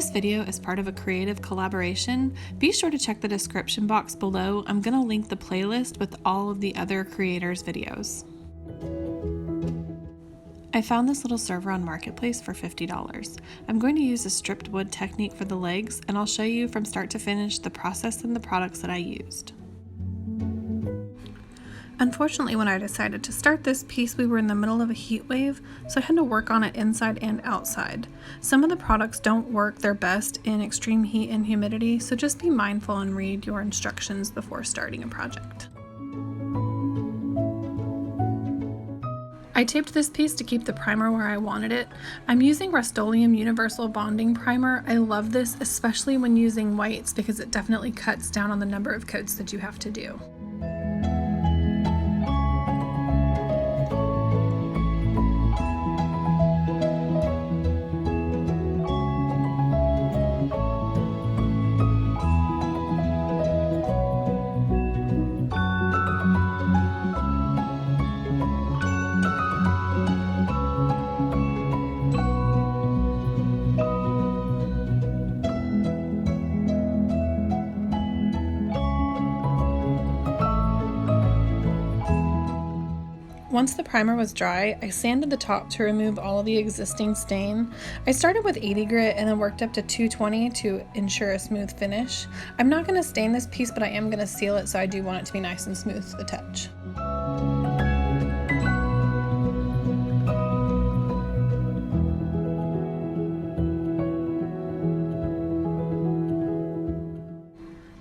This video is part of a creative collaboration. Be sure to check the description box below. I'm going to link the playlist with all of the other creators' videos. I found this little server on Marketplace for $50. I'm going to use a stripped wood technique for the legs, and I'll show you from start to finish the process and the products that I used. Unfortunately, when I decided to start this piece, we were in the middle of a heat wave, so I had to work on it inside and outside. Some of the products don't work their best in extreme heat and humidity, so just be mindful and read your instructions before starting a project. I taped this piece to keep the primer where I wanted it. I'm using Rust-Oleum Universal Bonding Primer. I love this, especially when using whites, because it definitely cuts down on the number of coats that you have to do. Once the primer was dry, I sanded the top to remove all of the existing stain. I started with 80 grit and then worked up to 220 to ensure a smooth finish. I'm not going to stain this piece, but I am going to seal it, so I do want it to be nice and smooth to the touch.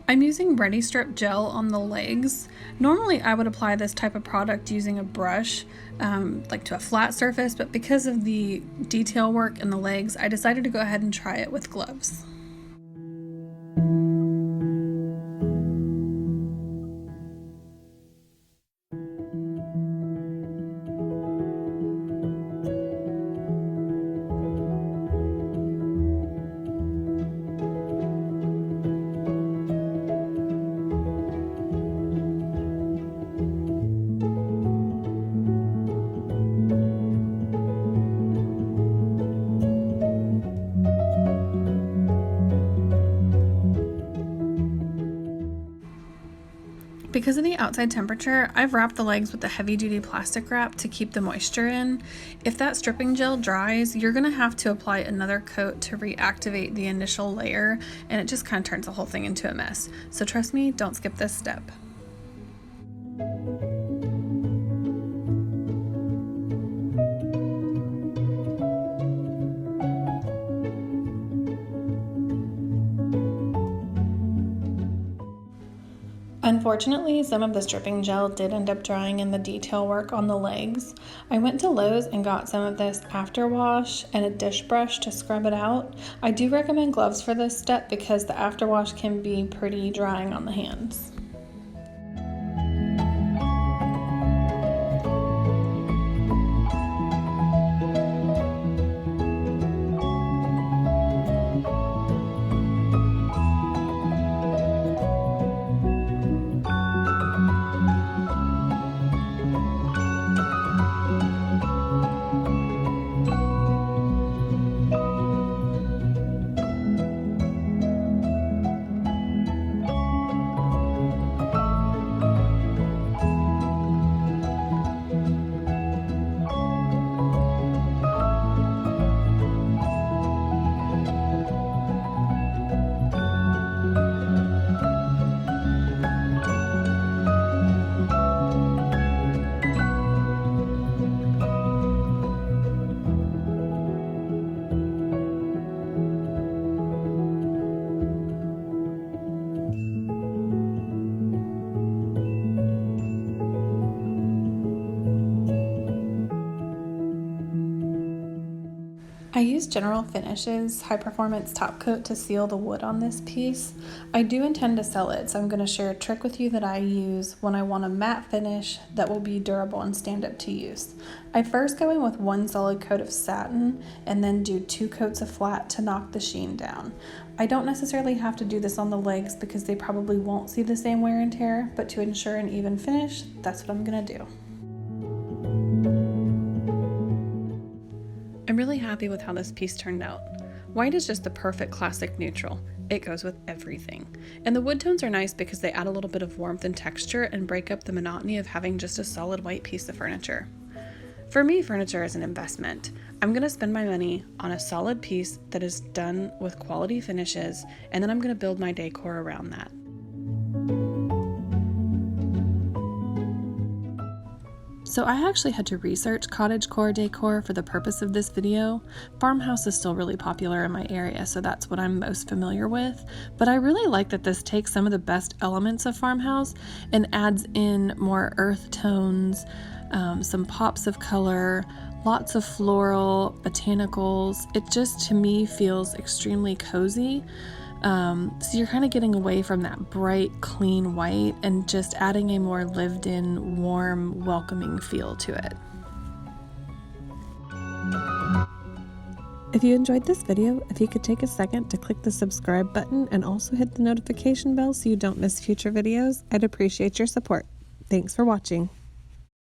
I'm using Ready Strip gel on the legs. Normally I would apply this type of product using a brush, like to a flat surface, but because of the detail work in the legs, I decided to go ahead and try it with gloves. Because of the outside temperature, I've wrapped the legs with a heavy-duty plastic wrap to keep the moisture in. If that stripping gel dries, you're going to have to apply another coat to reactivate the initial layer, and it just kind of turns the whole thing into a mess. So trust me, don't skip this step. Unfortunately, some of the stripping gel did end up drying in the detail work on the legs. I went to Lowe's and got some of this after wash and a dish brush to scrub it out. I do recommend gloves for this step because the after wash can be pretty drying on the hands. I used General Finishes High Performance Top Coat to seal the wood on this piece. I do intend to sell it, so I'm going to share a trick with you that I use when I want a matte finish that will be durable and stand up to use. I first go in with one solid coat of satin and then do 2 coats of flat to knock the sheen down. I don't necessarily have to do this on the legs because they probably won't see the same wear and tear, but to ensure an even finish, that's what I'm going to do. I'm really happy with how this piece turned out. White is just the perfect classic neutral. It goes with everything. And the wood tones are nice because they add a little bit of warmth and texture and break up the monotony of having just a solid white piece of furniture. For me, furniture is an investment. I'm going to spend my money on a solid piece that is done with quality finishes, and then I'm going to build my decor around that. So I actually had to research cottagecore decor for the purpose of this video. Farmhouse is still really popular in my area, so that's what I'm most familiar with. But I really like that this takes some of the best elements of farmhouse and adds in more earth tones, some pops of color, lots of floral, botanicals. It just, to me, feels extremely cozy. So you're kind of getting away from that bright, clean white and just adding a more lived-in, warm, welcoming feel to it. If you enjoyed this video, if you could take a second to click the subscribe button and also hit the notification bell so you don't miss future videos, I'd appreciate your support. Thanks for watching.